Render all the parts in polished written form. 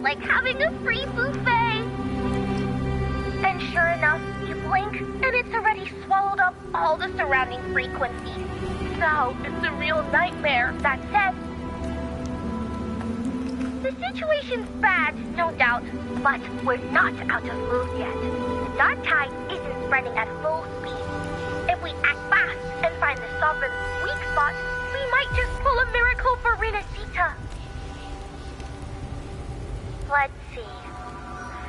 like having a free buffet. And sure enough, you blink, and it's already swallowed up all the surrounding frequencies. So, it's a real nightmare. That said, the situation's bad, no doubt, but we're not out of moves yet. The dark tide isn't spreading at full speed. If we act fast and find the sovereign's weak spot, we might just pull a miracle for Renacita. Let's see.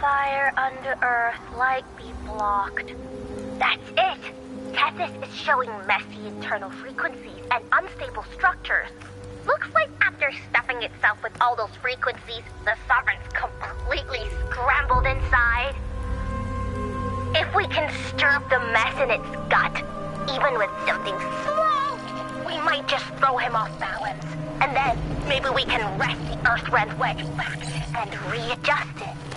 Fire under earth, light be blocked. That's it! Tethys is showing messy internal frequencies and unstable structures. Looks like after stuffing itself with all those frequencies, the Sovereign's completely scrambled inside. If we can stir up the mess in its gut, even with something small, we might just throw him off balance. And then maybe we can wrest the Earth-Rend wedge back and readjust it.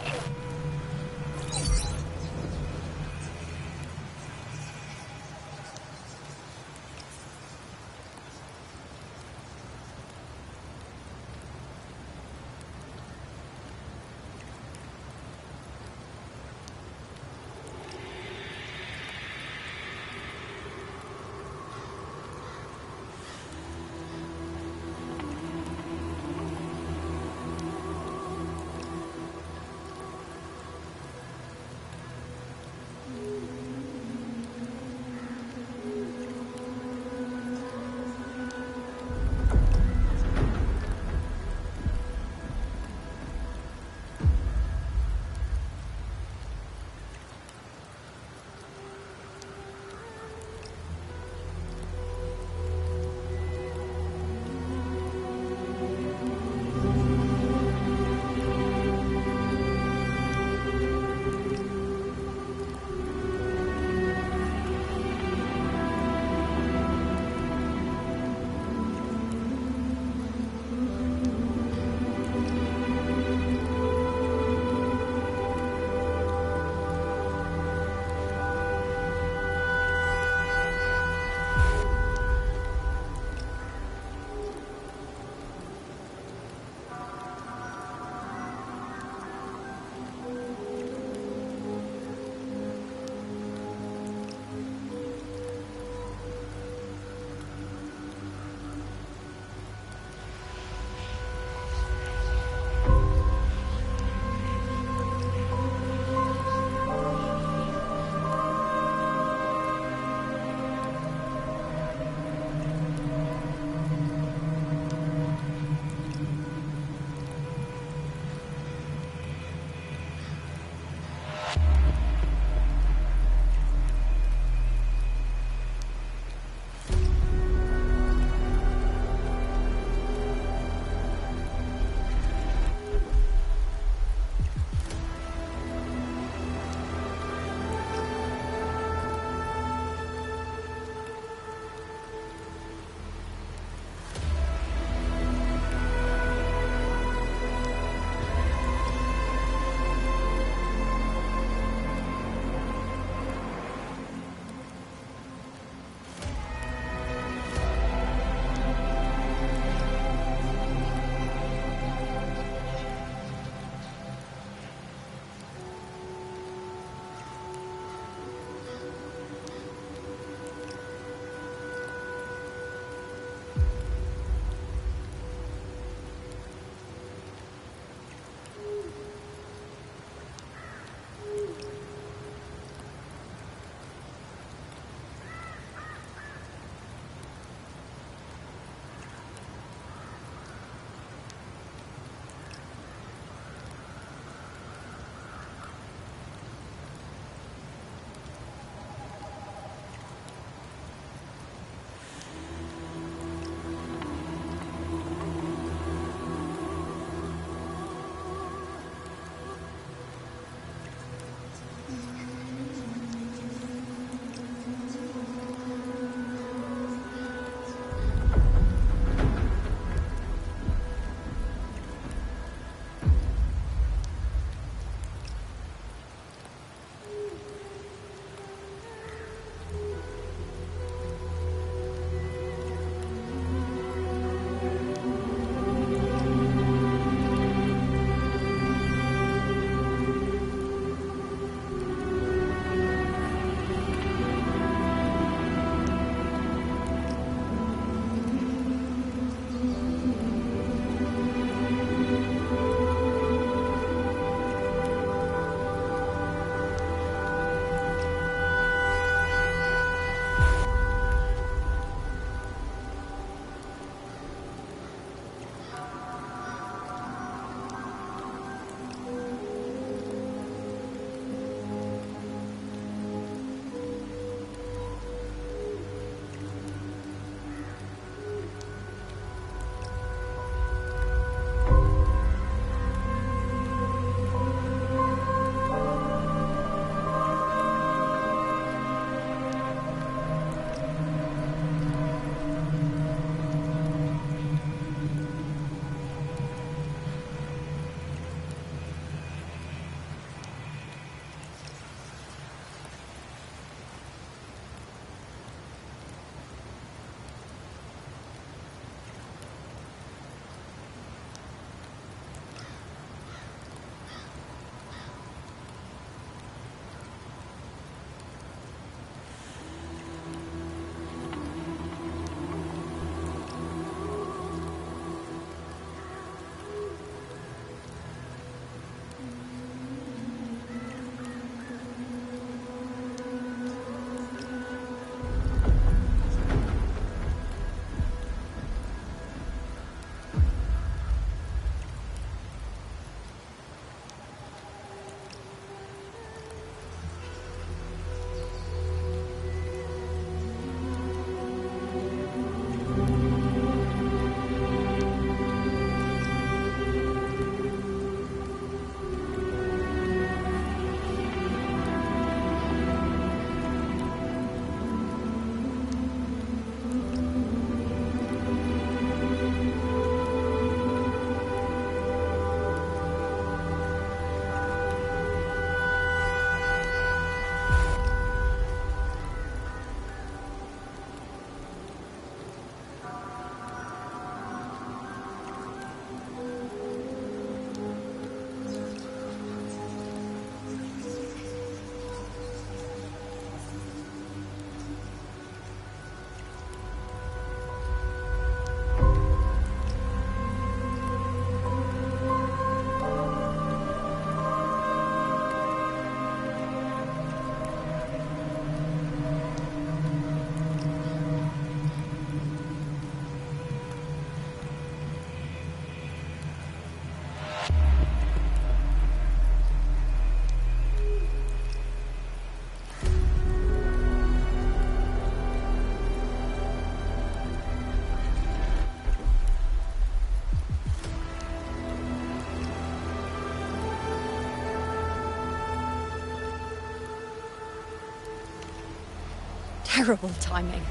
Terrible timing.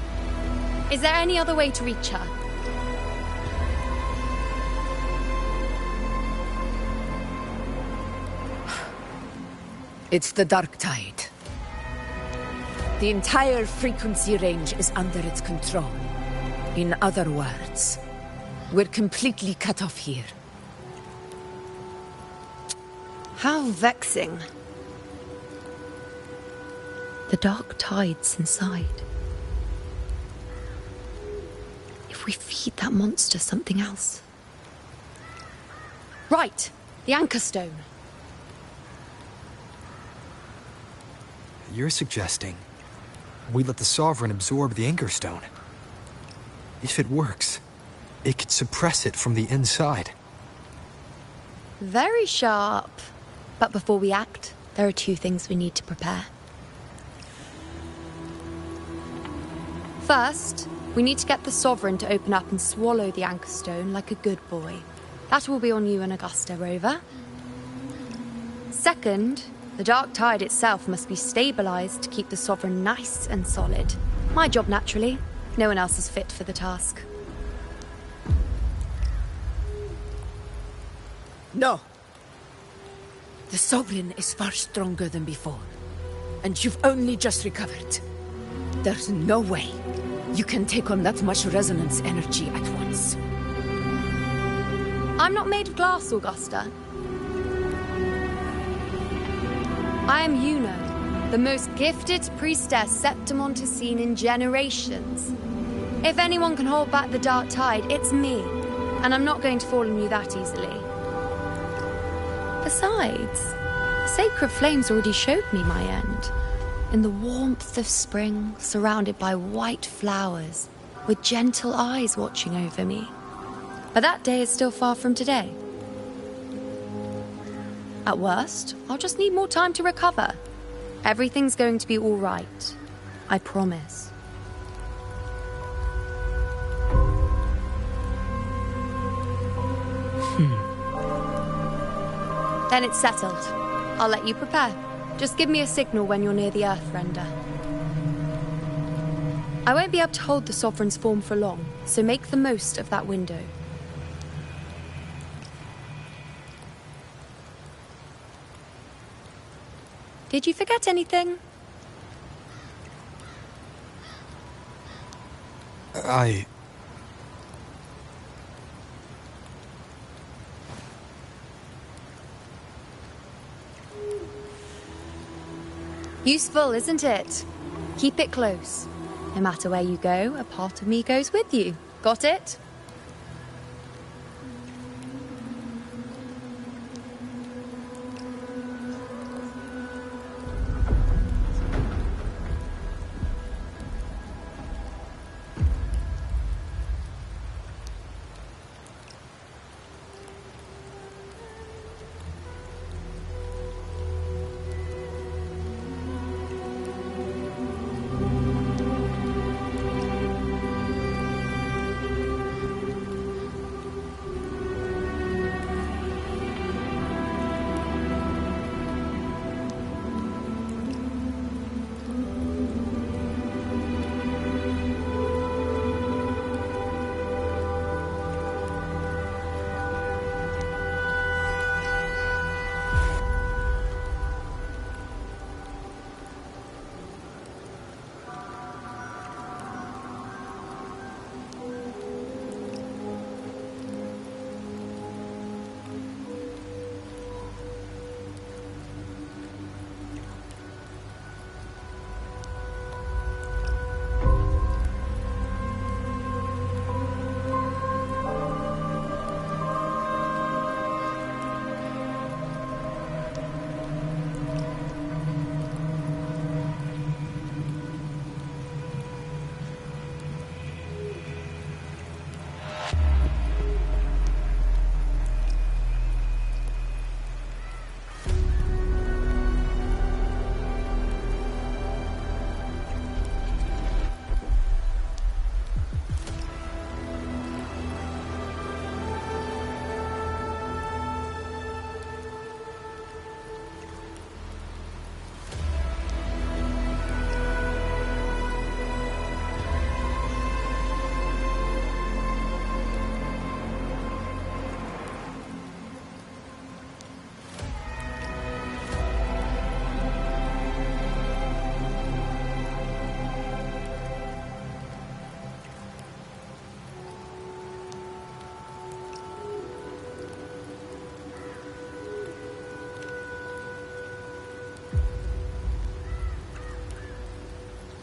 Is there any other way to reach her? It's the dark tide. The entire frequency range is under its control. In other words, we're completely cut off here. How vexing. The dark tide's inside. If we feed that monster something else. Right, the anchor stone. You're suggesting we let the Sovereign absorb the Anchor Stone. If it works, it could suppress it from the inside. Very sharp. But before we act, there are 2 things we need to prepare. First, we need to get the Sovereign to open up and swallow the Anchor Stone like a good boy. That will be on you and Augusta, Rover. Second, the dark tide itself must be stabilized to keep the Sovereign nice and solid. My job, naturally. No one else is fit for the task. No. The Sovereign is far stronger than before. And you've only just recovered. There's no way you can take on that much resonance energy at once. I'm not made of glass, Augusta. I am Yuno, the most gifted priestess Septimon has seen in generations. If anyone can hold back the dark tide, it's me. And I'm not going to fall on you that easily. Besides, sacred flames already showed me my end. In the warmth of spring, surrounded by white flowers, with gentle eyes watching over me. But that day is still far from today. At worst, I'll just need more time to recover. Everything's going to be all right. I promise. Then it's settled. I'll let you prepare. Just give me a signal when you're near the Earthrender. I won't be able to hold the Sovereign's form for long, so make the most of that window. Did you forget anything? Useful, isn't it? Keep it close. No matter where you go, a part of me goes with you. Got it?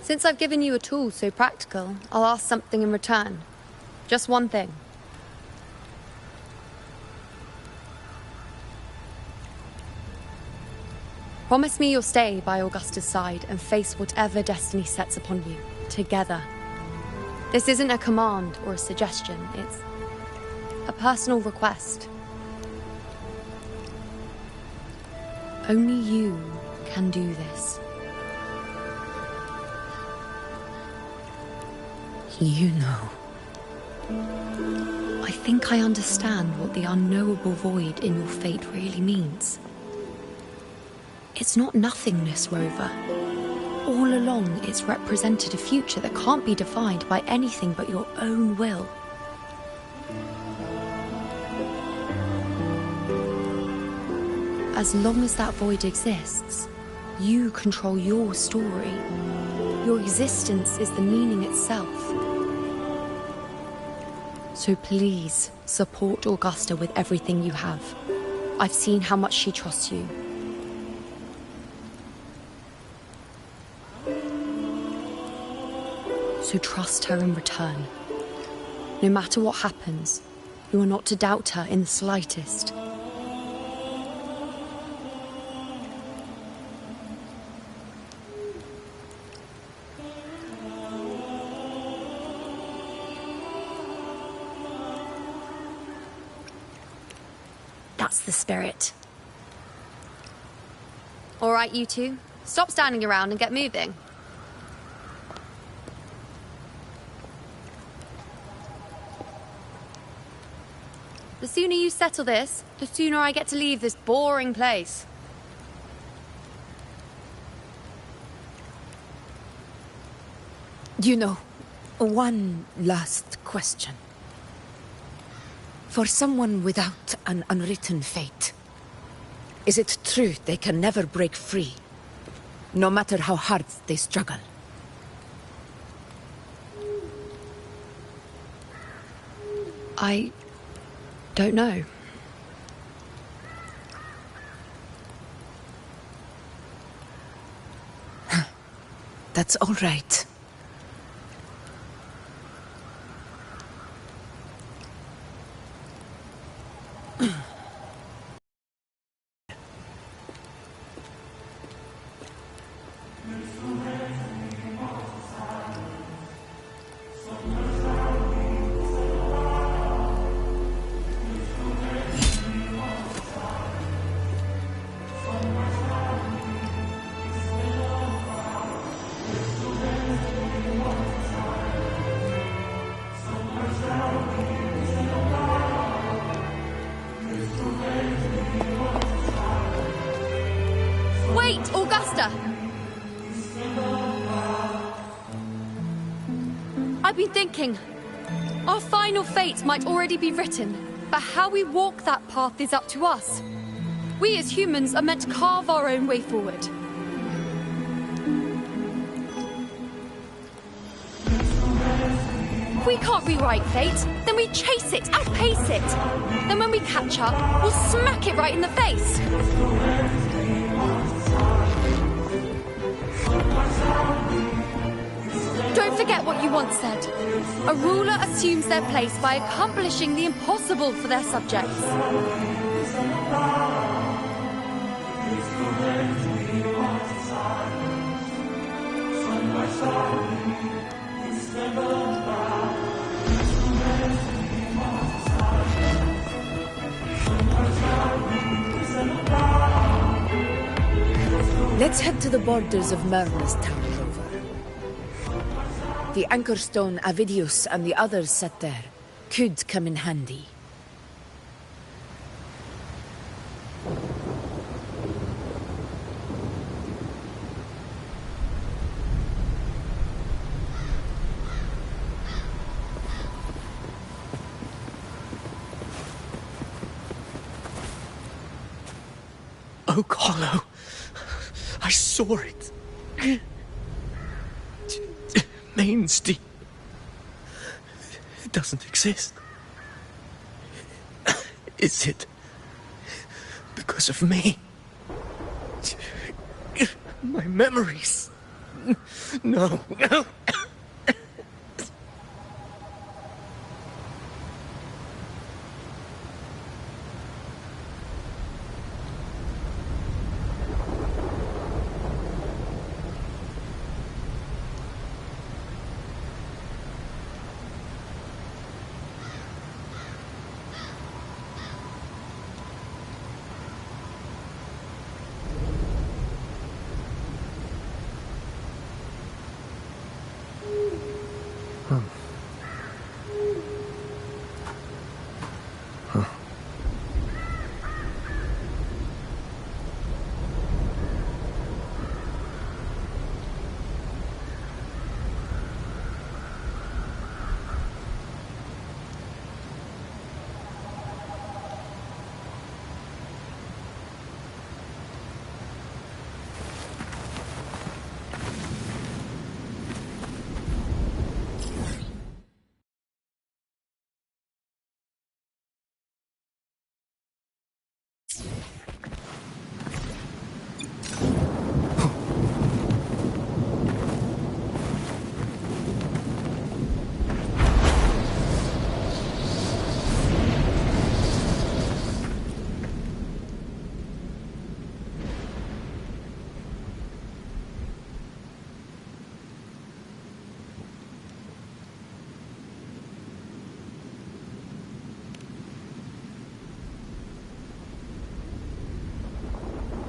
Since I've given you a tool so practical, I'll ask something in return. Just one thing. Promise me you'll stay by Augusta's side and face whatever destiny sets upon you, together. This isn't a command or a suggestion, it's a personal request. Only you can do this. You know. I think I understand what the unknowable void in your fate really means. It's not nothingness, Rover. All along, it's represented a future that can't be defined by anything but your own will. As long as that void exists, you control your story. Your existence is the meaning itself. So please, support Augusta with everything you have. I've seen how much she trusts you. So trust her in return. No matter what happens, you are not to doubt her in the slightest. That's the spirit. All right, you two. Stop standing around and get moving. The sooner you settle this, the sooner I get to leave this boring place. You know, one last question. For someone without an unwritten fate, is it true they can never break free, no matter how hard they struggle? I don't know. That's all right. Wait, Augusta! I've been thinking. Our final fate might already be written, but how we walk that path is up to us. We as humans are meant to carve our own way forward. If we can't rewrite fate, then we chase it, outpace it. Then when we catch up, we'll smack it right in the face. Don't forget what you once said. A ruler assumes their place by accomplishing the impossible for their subjects. Let's head to the borders of Merma's Town, Rover. The anchor stone Avidius and the others set there could come in handy. Oak Hollow. I saw it. Mainsty. It doesn't exist. Is it because of me? My memories. No.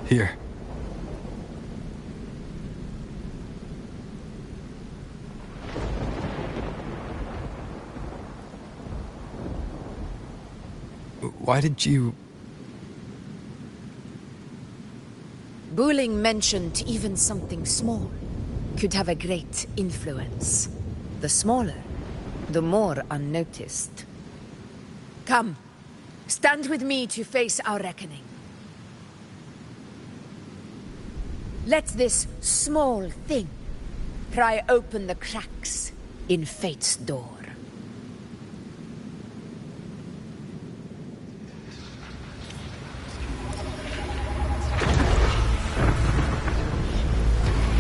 Here. Why did you... Bulling mentioned even something small could have a great influence. The smaller, the more unnoticed. Come, stand with me to face our reckoning. Let this small thing pry open the cracks in fate's door.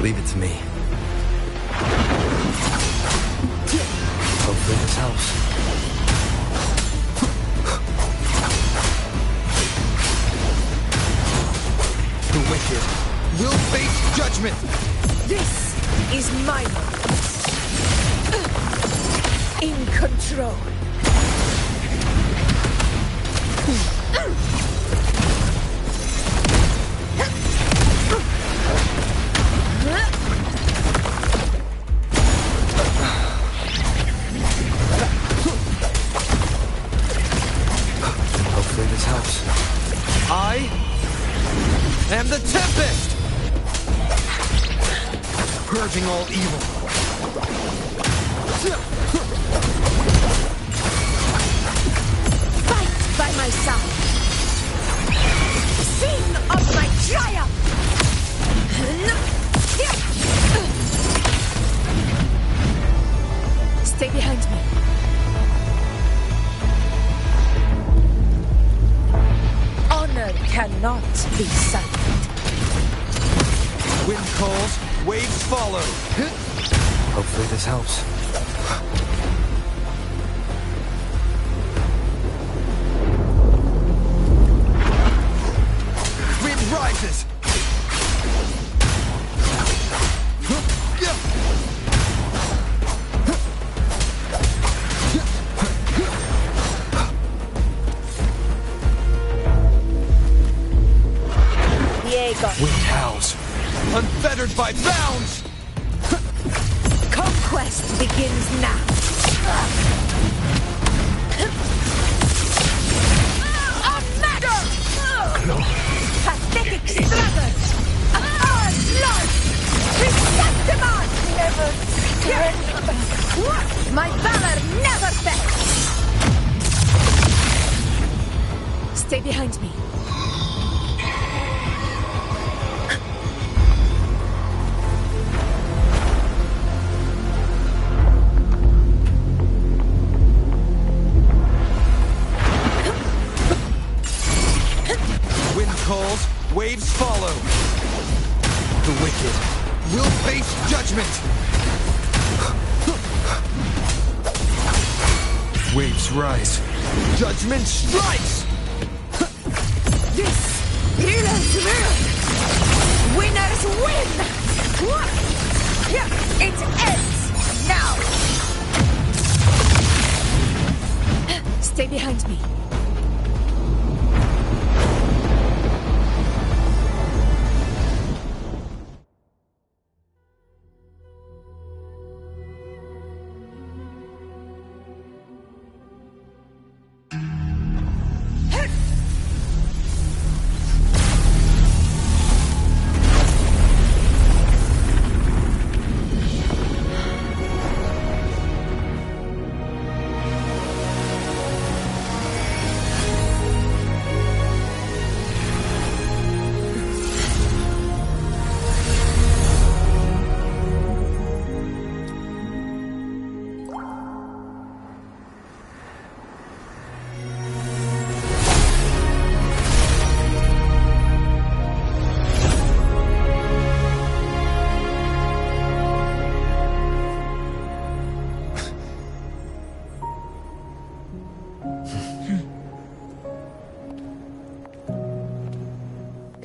Leave it to me. Hopefully this helps. The wicked will face judgment! This is my moment. In control. Hopefully this helps. I am the Tempest! Purging all evil. Fight by my side. Sing of my triumph. Stay behind me. Honor cannot be silent. Wind calls, waves follow. Hopefully this helps. Wind rises. Wind howls, unfettered by bounds! Conquest begins now. A matter! Pathetic sluggard! Our blood! Receptimon! Never surrender! My valor never fails! Stay behind me. Wind calls, waves follow. The wicked will face judgment! Waves rise. Judgment strikes! This is real! Winners win! It ends now! Stay behind me.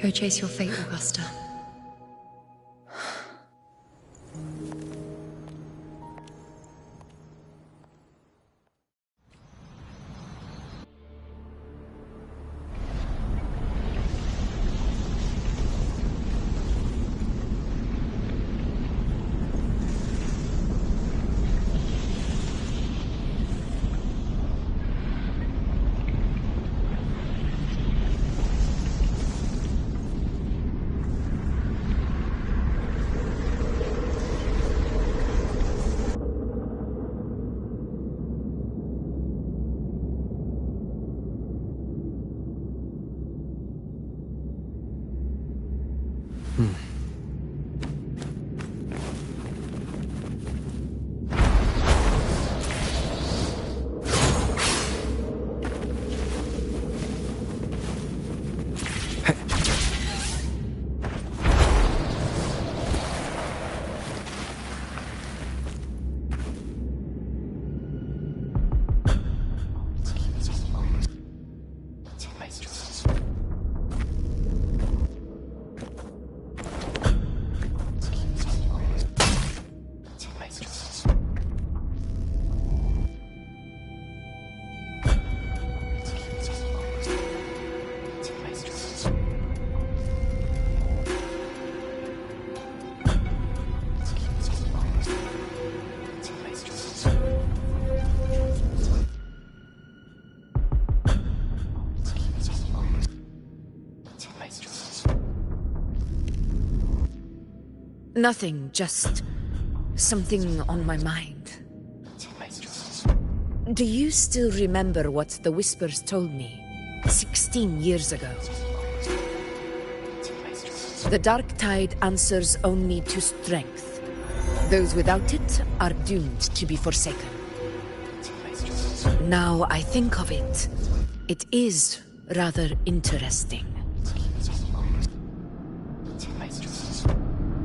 Go chase your fate, Augusta. Nothing, just something on my mind. Do you still remember what the Whispers told me 16 years ago? The dark tide answers only to strength. Those without it are doomed to be forsaken. Now I think of it, it is rather interesting.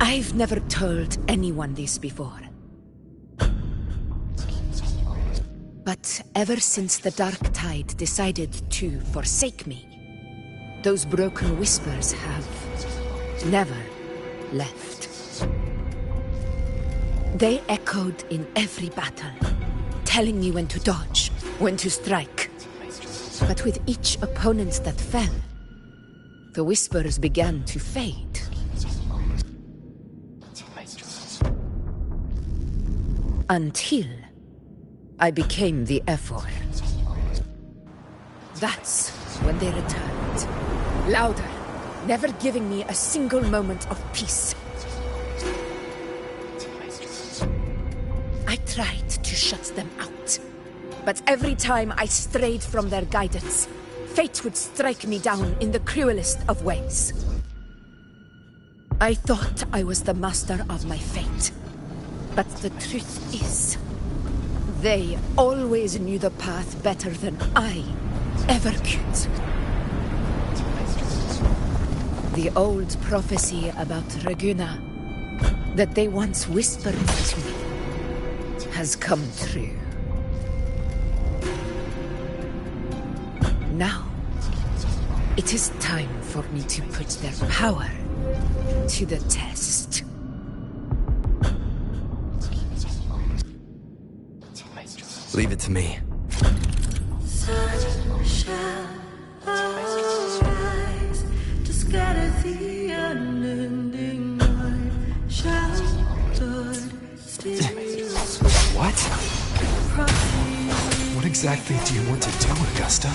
I've never told anyone this before. But ever since the dark tide decided to forsake me, those broken whispers have never left. They echoed in every battle, telling me when to dodge, when to strike. But with each opponent that fell, the whispers began to fade. Until I became the Ephor. That's when they returned. Louder, never giving me a single moment of peace. I tried to shut them out, but every time I strayed from their guidance, fate would strike me down in the cruelest of ways. I thought I was the master of my fate. But the truth is, they always knew the path better than I ever could. The old prophecy about Reguna that they once whispered to me has come true. Now, it is time for me to put their power to the test. Leave it to me. Sun shall arise to scatter the unending night. Shall blood still What? What exactly do you want to do, Augusta?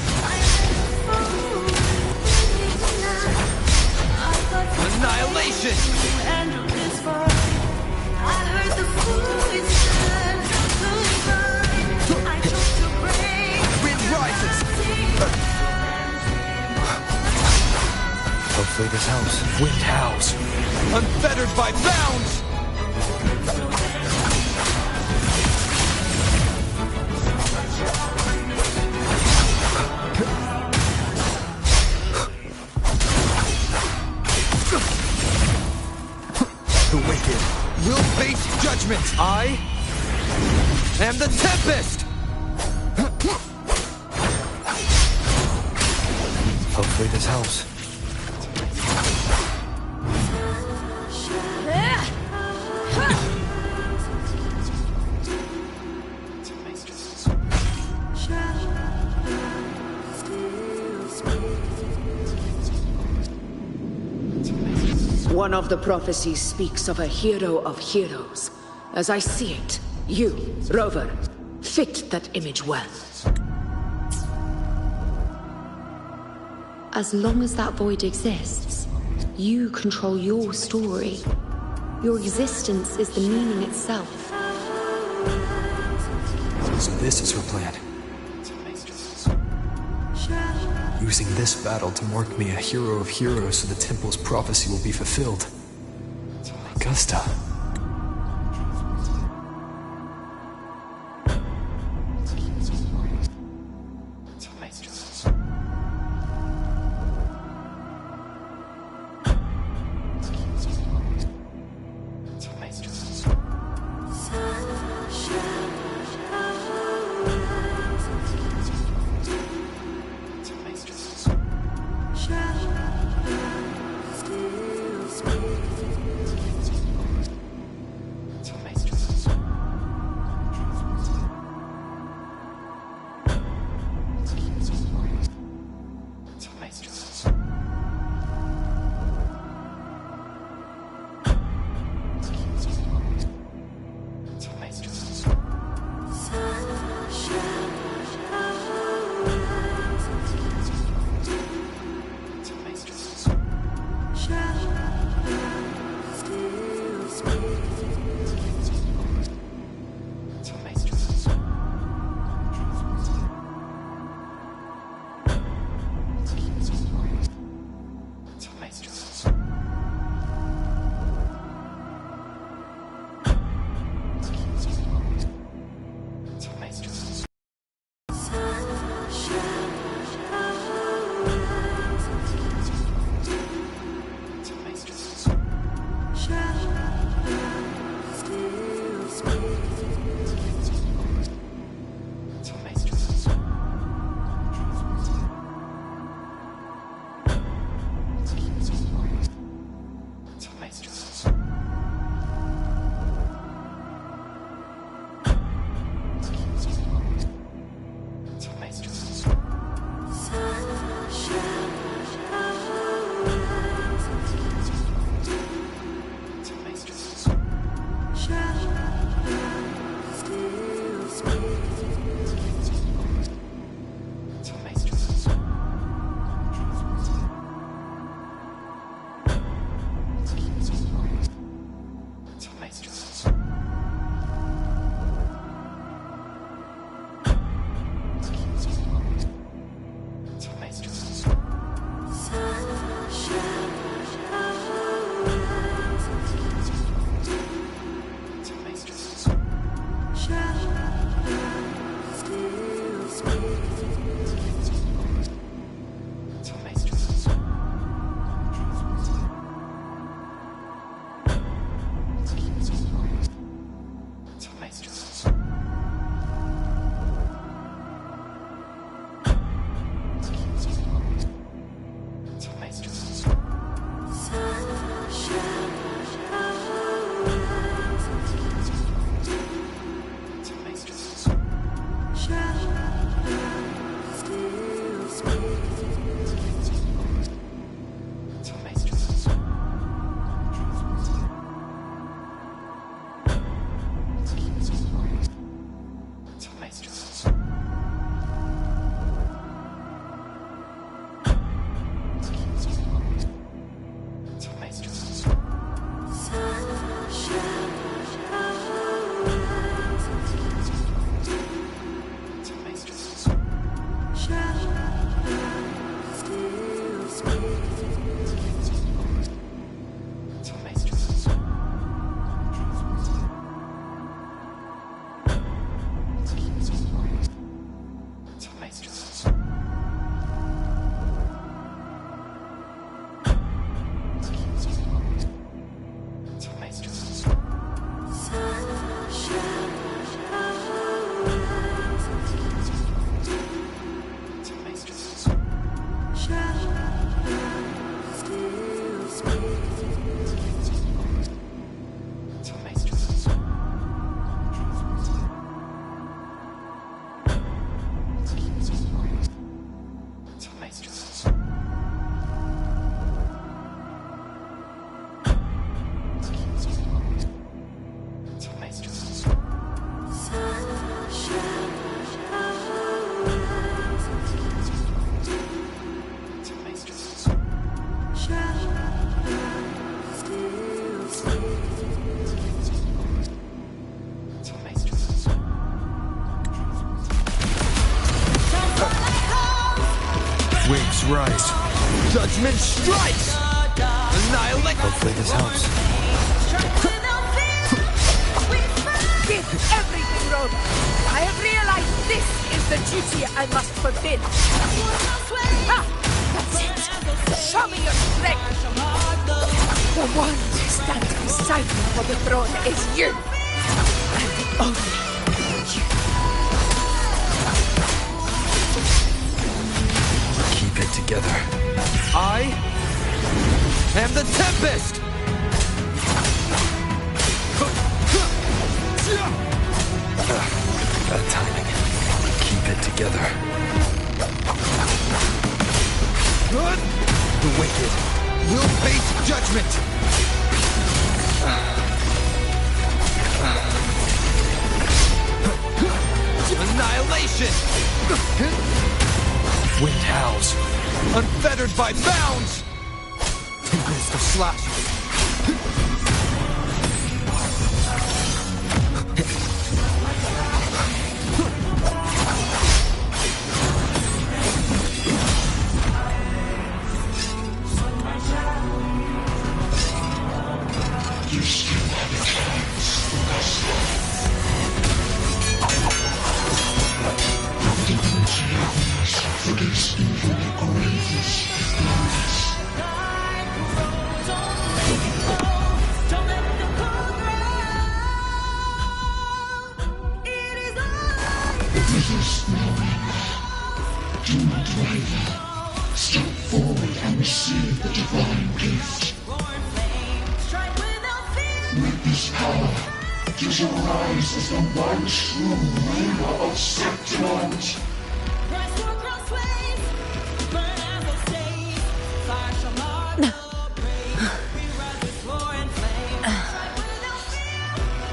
Annihilation! handle this far? I heard the voice stand goodbye. I chose to break. Wind rises! Hopefully this helps. Wind howls. Unfettered by bounds! The wicked will face judgment! I am the Tempest! Hopefully this helps. One of the prophecies speaks of a hero of heroes. As I see it, you, Rover, fit that image well. As long as that void exists, you control your story. Your existence is the meaning itself. So this is her plan. Using this battle to mark me a hero of heroes so the temple's prophecy will be fulfilled. Augusta. rise. Judgment strikes! Annihilate! Hopefully this helps. Give everything, Rhoda. I have realized this is the duty I must fulfill. Ah, that's it. Show me your strength. The one to stand beside me for the throne is you. And only you. Keep it together. I am the Tempest! Bad timing. Keep it together. The wicked will face judgment! Annihilation! Wind howls. Unfettered by bounds! Tempest of slashes.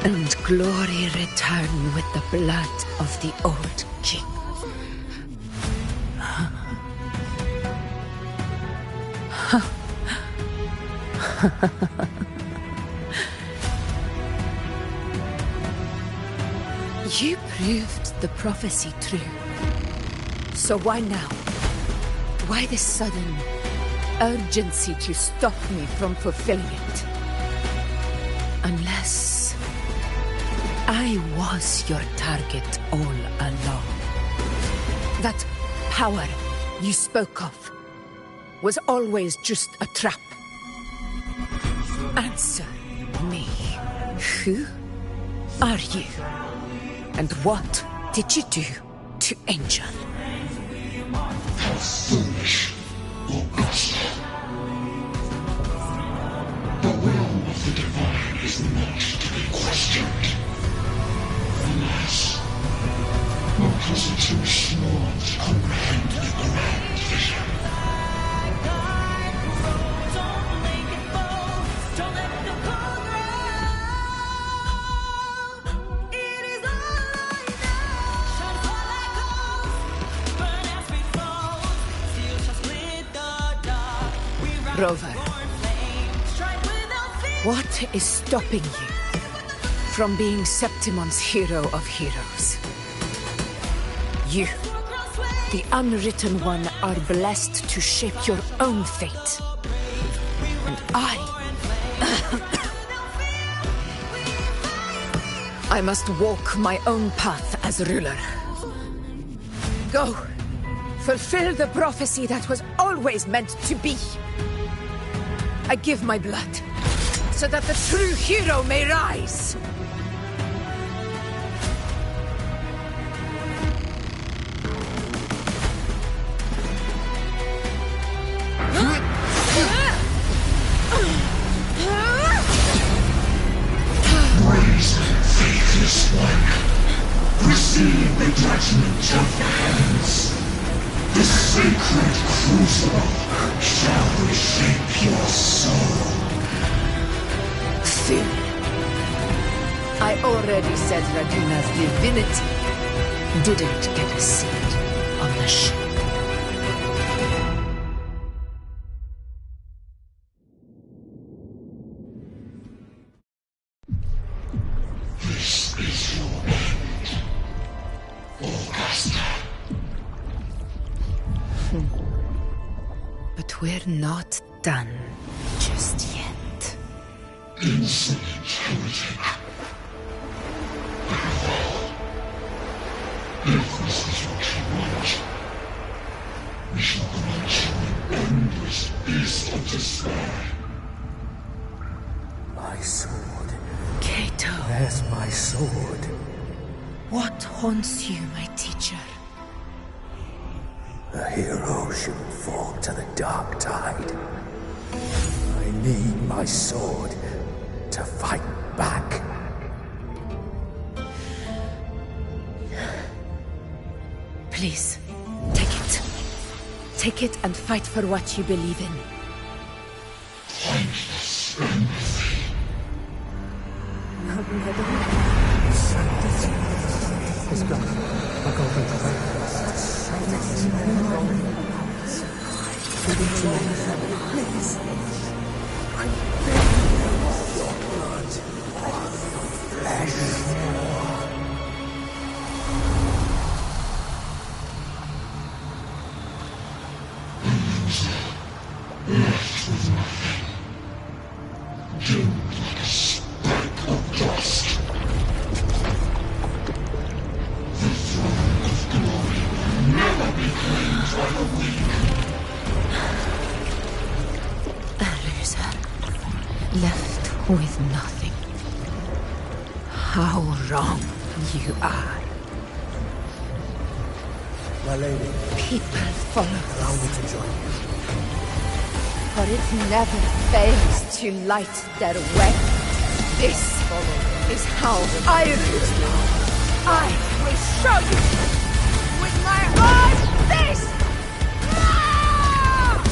And glory return with the blood of the old king. You proved the prophecy true. So why now? Why this sudden urgency to stop me from fulfilling it? Unless I was your target all along. That power you spoke of was always just a trap. Answer me. Who are you? And what did you do to Angel? How foolish, Augusta. The will of the divine is not to be questioned. Alas, because it's too small to comprehend the grand vision. Rover, what is stopping you from being Septimon's hero of heroes? You, the unwritten one, are blessed to shape your own fate. And I must walk my own path as ruler. Go, fulfill the prophecy that was always meant to be. I give my blood, so that the true hero may rise! Brazen, faithless one, receive the judgment of the heavens. The sacred crucible shall reshape your soul. Phil, I already said Raguna's divinity didn't get a seat on the ship. This is your end, Augusta. We're not done just yet. Insolent heretic. If this is what you want, we shall grant you an endless beast of despair. My sword. Cato, Where's my sword? what haunts you, my teacher? A hero shouldn't fall to the dark tide. I need my sword to fight back. Please, take it. Take it and fight for what you believe in. Thankless empathy. Let's go. I'll go with Left with nothing. Doomed like a speck of dust. The throne of glory will never be claimed by the weak. A loser. Left with nothing. How wrong you are. My lady, People follow allow us, me to join you. for it never fails to light their way. This is how I rule. I will show you with my own fist! Ah!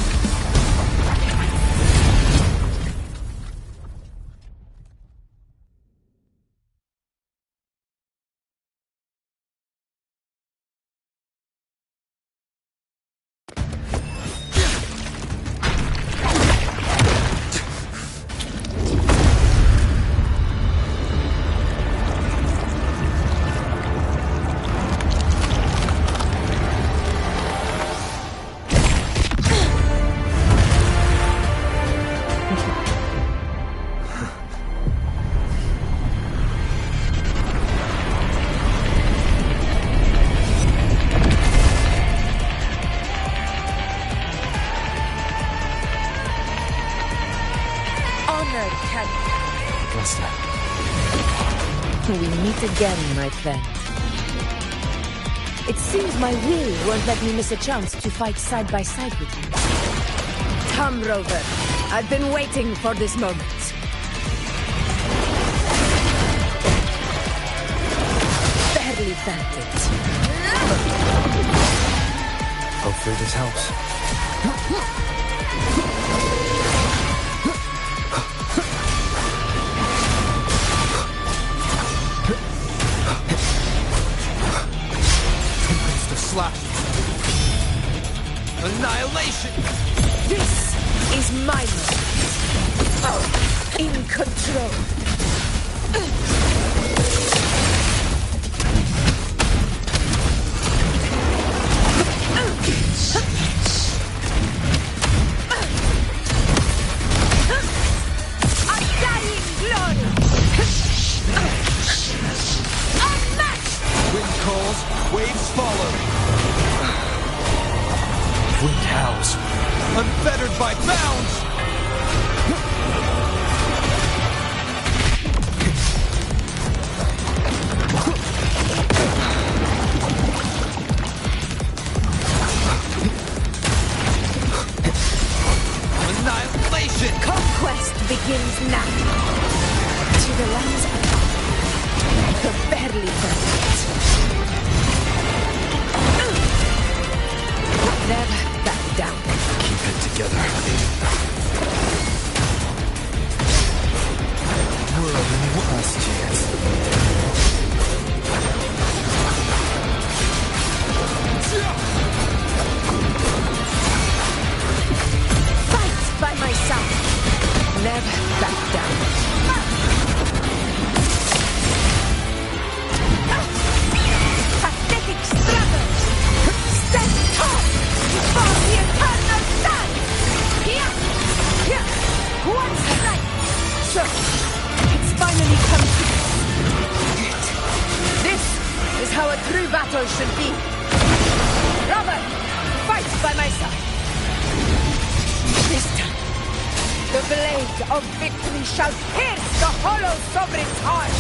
Honor, Cadmus. What's that? We meet again, my friend. It seems my will won't let me miss a chance to fight side by side with you. Come, Rover. I've been waiting for this moment. Barely felt it. Hopefully this helps. Tempest of slashes. Annihilation! This is my moment. In control. Undying glory. Unmatched. Wind calls, waves follow. Wind howls. Unfettered by bounds! Annihilation! Conquest begins now. To the lands above, the barely perfect. Never back down. Keep it together. hero should be. Brother, fight by my side. This time, the blade of victory shall pierce the hollow sovereign's heart.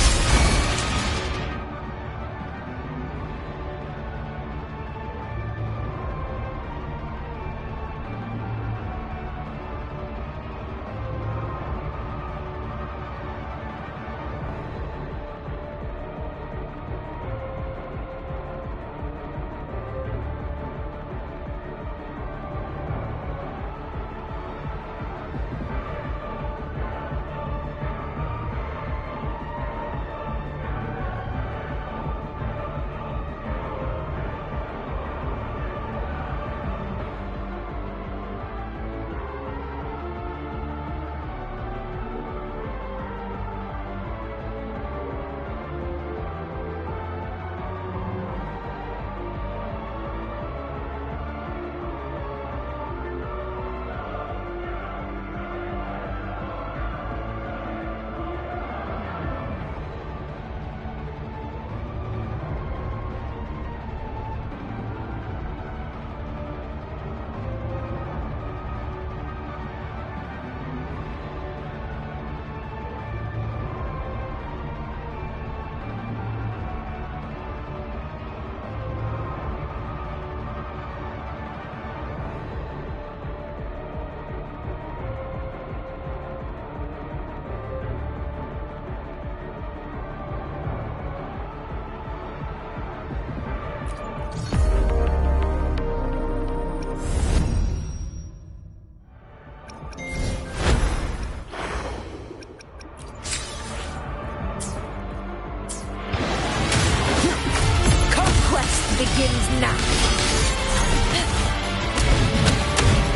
Begins now.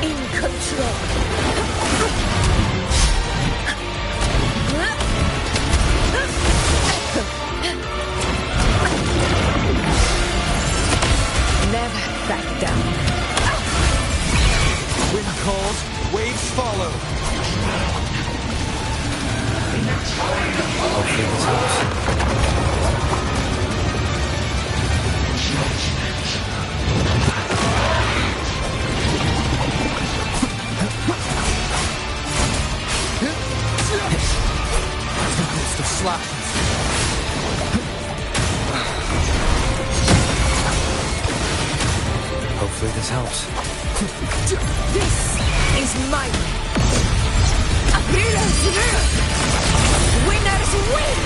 In control. Never back down. Wind calls, waves follow. Hopefully this helps. Tempest of slashes. Hopefully this helps. This is my way. Winners win!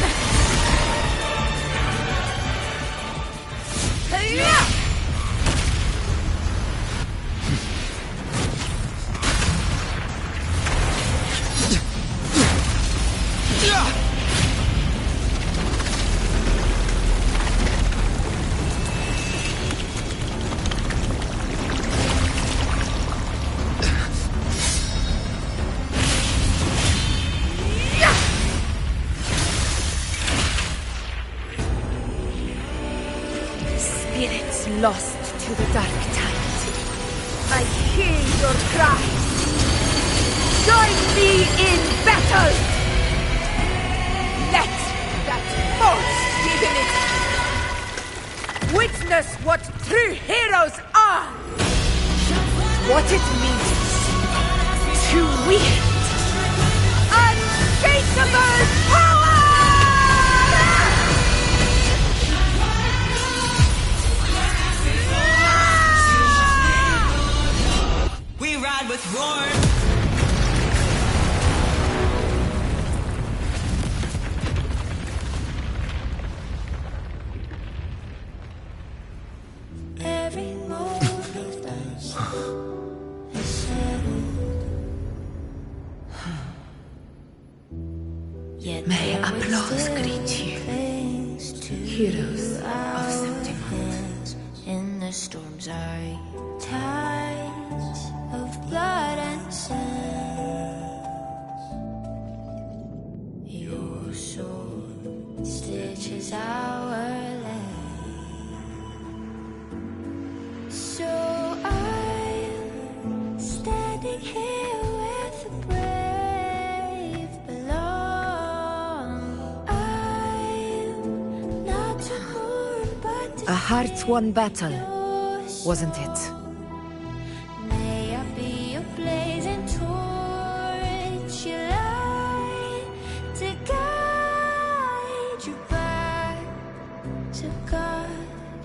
Yeah! Spirits lost to the dark tide. I hear your cries. Join me in battle! Let that force give in it. Witness what true heroes are! What it means to wield unshakable power! We ride with roar. Every moment of dance is settled. Yet May there is applause still greet you, things to heroes do of out Septimund. in the storms are tides of blood and sand. Your sword stitches our land. So I'm standing here where the brave belong. I'm not to mourn, but to A hard-won battle, wasn't it? May I be a blazing torch, your light to guide you back to God,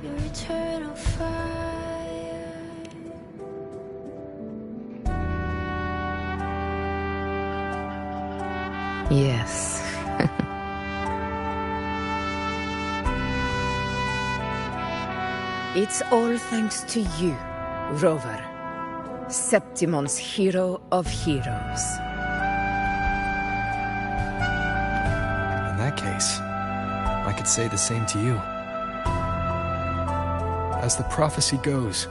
your eternal fire. Yes. It's all thanks to you, Rover. Septimon's hero of heroes. In that case, I could say the same to you. As the prophecy goes,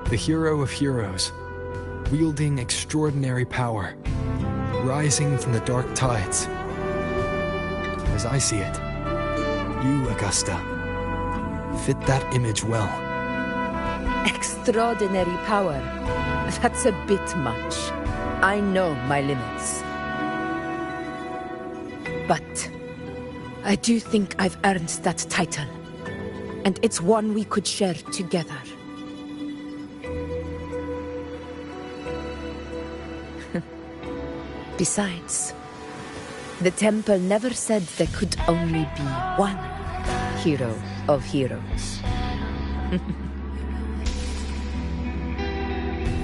the hero of heroes, wielding extraordinary power, rising from the dark tides. As I see it, you, Augusta, fit that image well. Extraordinary power. That's a bit much. I know my limits. But I do think I've earned that title. And it's one we could share together. Besides, the temple never said there could only be one hero of heroes.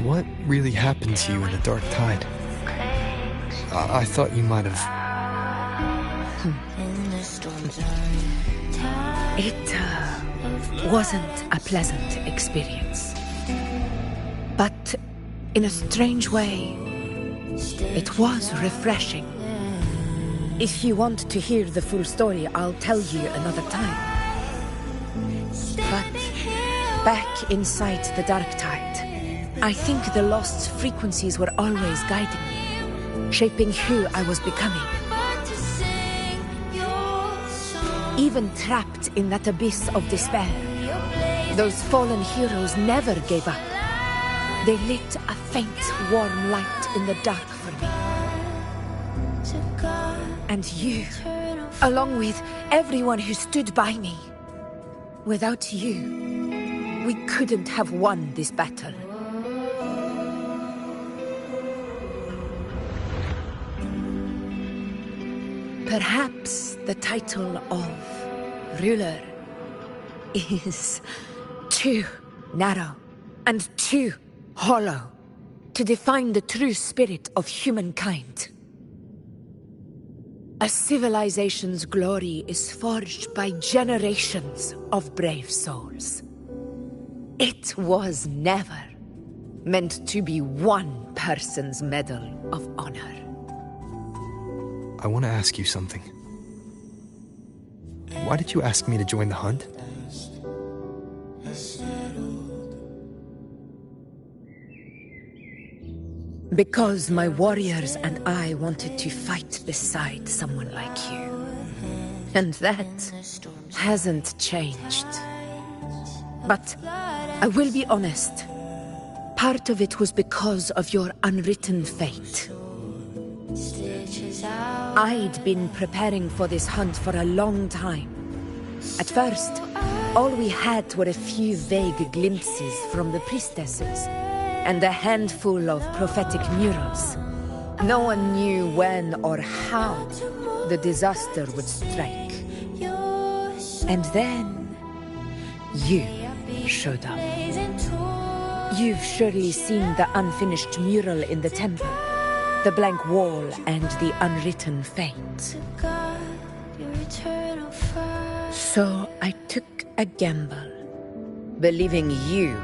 What really happened to you in the dark tide? I thought you might have... It wasn't a pleasant experience. But in a strange way, it was refreshing. If you want to hear the full story, I'll tell you another time. But back inside the dark tide, I think the lost frequencies were always guiding me, shaping who I was becoming. Even trapped in that abyss of despair, those fallen heroes never gave up. They lit a faint, warm light in the dark for me. And you, along with everyone who stood by me. Without you, we couldn't have won this battle. Perhaps the title of ruler is too narrow and too hollow to define the true spirit of humankind. A civilization's glory is forged by generations of brave souls. It was never meant to be one person's medal of honor. I want to ask you something. Why did you ask me to join the hunt? Because my warriors and I wanted to fight beside someone like you. And that hasn't changed. But I will be honest. Part of it was because of your unwritten fate. I'd been preparing for this hunt for a long time. At first, all we had were a few vague glimpses from the priestesses, and a handful of prophetic murals. No one knew when or how the disaster would strike. And then, you showed up. You've surely seen the unfinished mural in the temple. The blank wall and the unwritten fate. So I took a gamble, believing you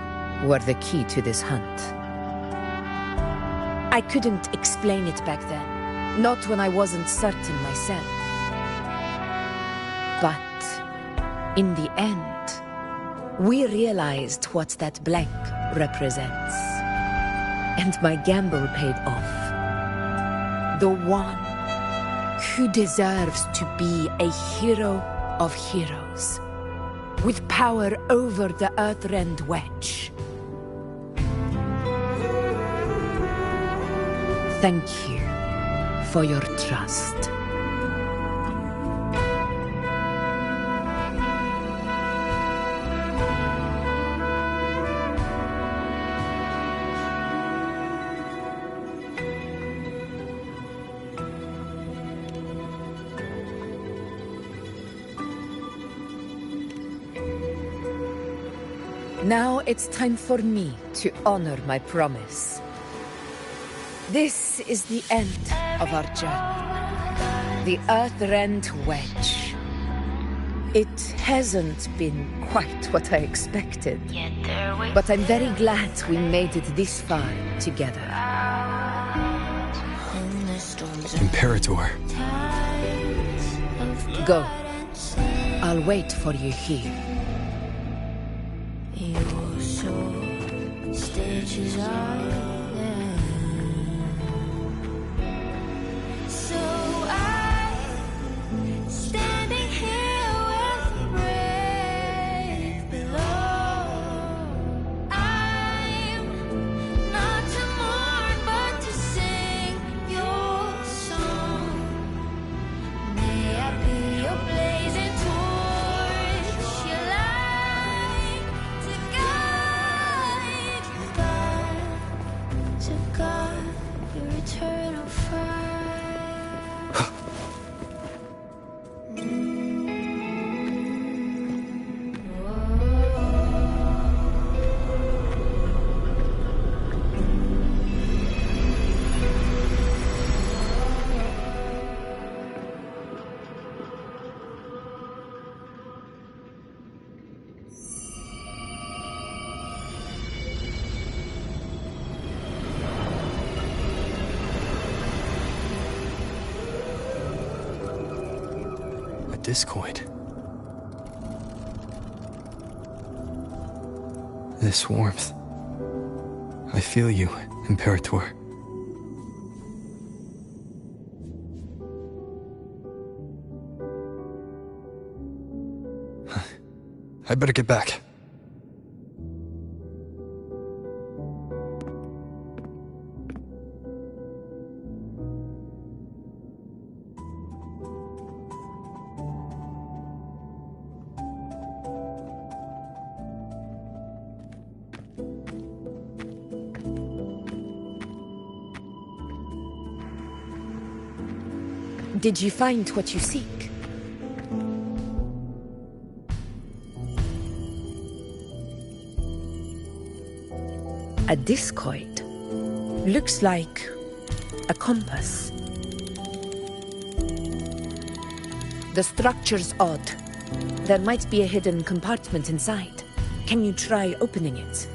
were the key to this hunt. I couldn't explain it back then, not when I wasn't certain myself. But in the end, we realized what that blank represents. And my gamble paid off. The one who deserves to be a hero of heroes, with power over the Earthrend Wedge. Thank you for your trust. Now it's time for me to honor my promise. This is the end of our journey. The Earth-Rend Wedge. It hasn't been quite what I expected, but I'm very glad we made it this far together. Imperator. Go. I'll wait for you here. Your soul stitches island. So I'm standing here with brave below. I'm not to mourn, but to sing your song. May I be your blazing torch, your light to guide your eternal fire. A discoid. This warmth. I feel you, Imperator. I better get back. Did you find what you seek? A discoid. Looks like a compass. The structure's odd. There might be a hidden compartment inside. Can you try opening it?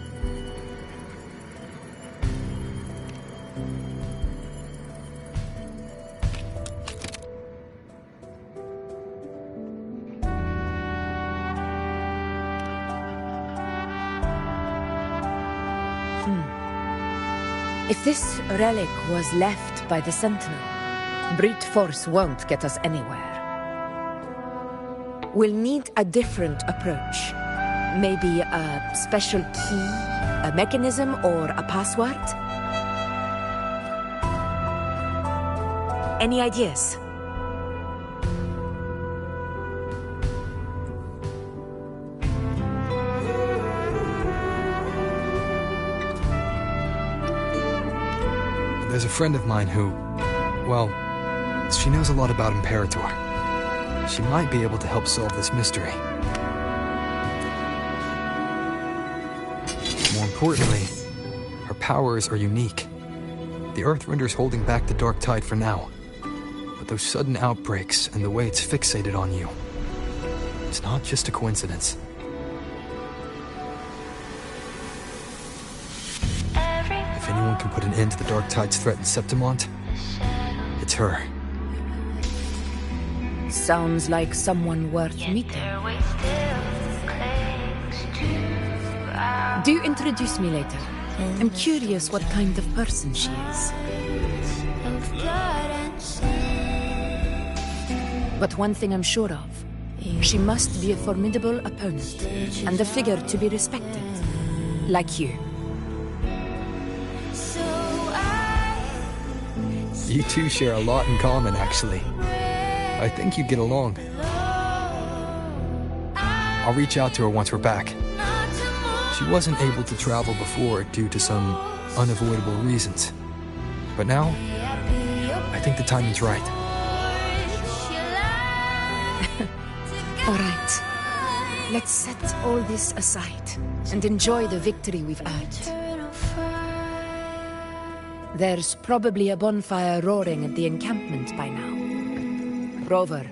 If this relic was left by the Sentinel, brute force won't get us anywhere. We'll need a different approach. Maybe a special key, a mechanism, or a password? Any ideas? There's a friend of mine who, well, she knows a lot about Imperator. She might be able to help solve this mystery. More importantly, her powers are unique. The Earthrender's holding back the Dark Tide for now. But those sudden outbreaks and the way it's fixated on you, it's not just a coincidence. If anyone can put an end to the Dark Tide's threat in Septimont, it's her. Sounds like someone worth meeting. Do introduce me later. I'm curious what kind of person she is. But one thing I'm sure of, she must be a formidable opponent and a figure to be respected, like you. You two share a lot in common, actually. I think you'd get along. I'll reach out to her once we're back. She wasn't able to travel before due to some unavoidable reasons. But now, I think the timing's right. All right. Let's set all this aside and enjoy the victory we've earned. There's probably a bonfire roaring at the encampment by now. Rover,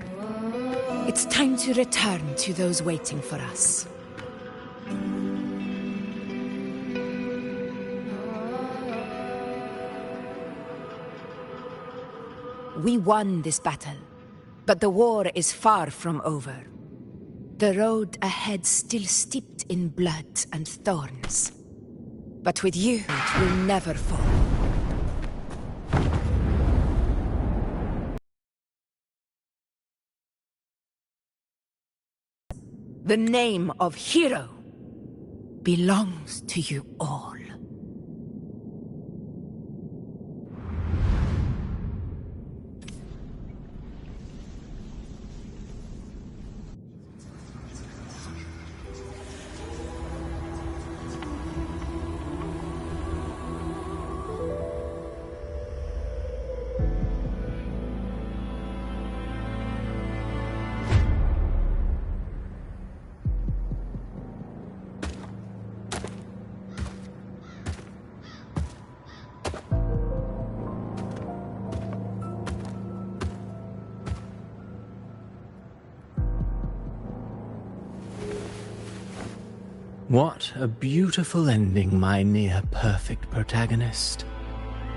it's time to return to those waiting for us. We won this battle, but the war is far from over. The road ahead still steeped in blood and thorns. But with you, it will never fall. The name of hero belongs to you all. What a beautiful ending, my near-perfect protagonist.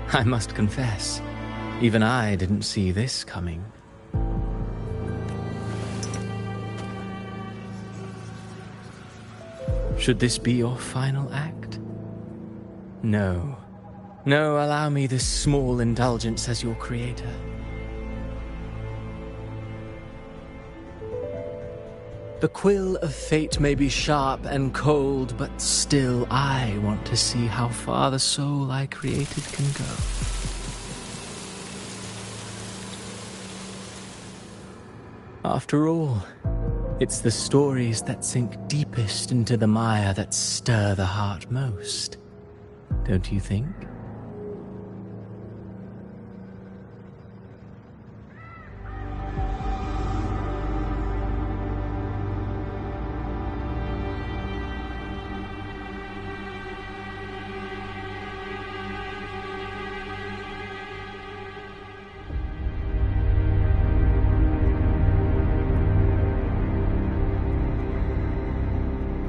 I must confess, even I didn't see this coming. Should this be your final act? No. No, allow me this small indulgence as your creator. The quill of fate may be sharp and cold, but still I want to see how far the soul I created can go. After all, it's the stories that sink deepest into the mire that stir the heart most, don't you think?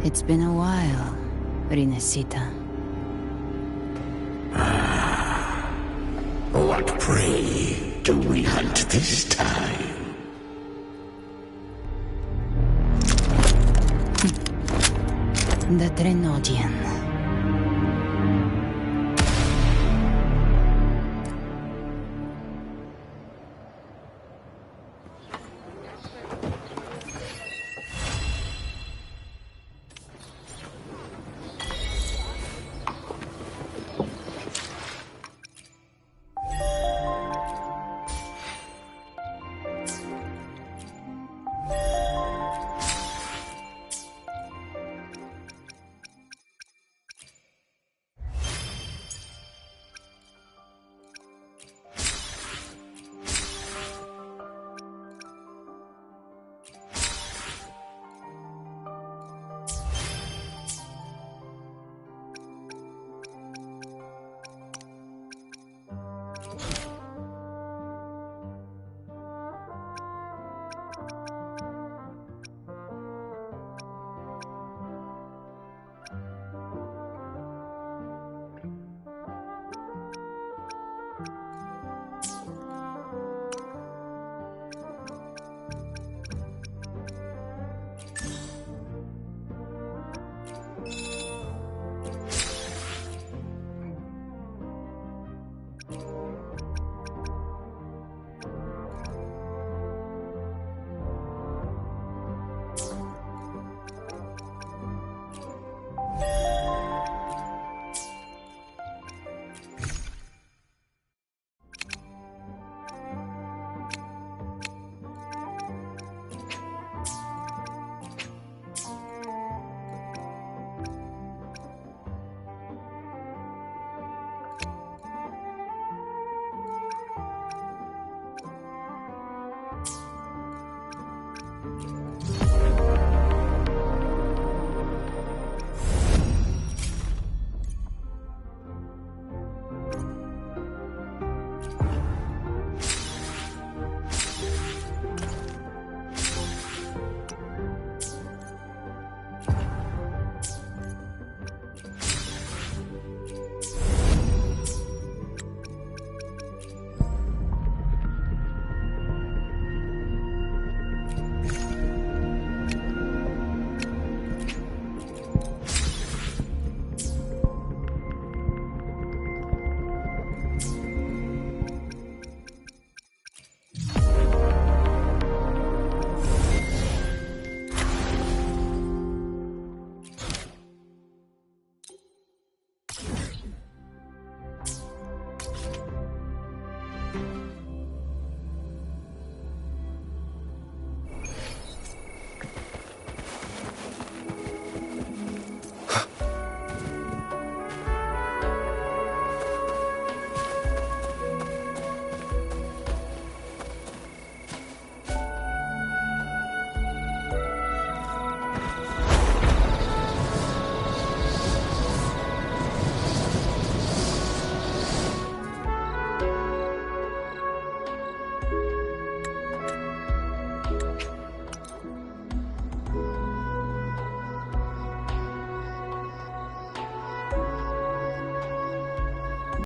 It's been a while, Rinesita. What prey do we hunt this time? The Drenodian.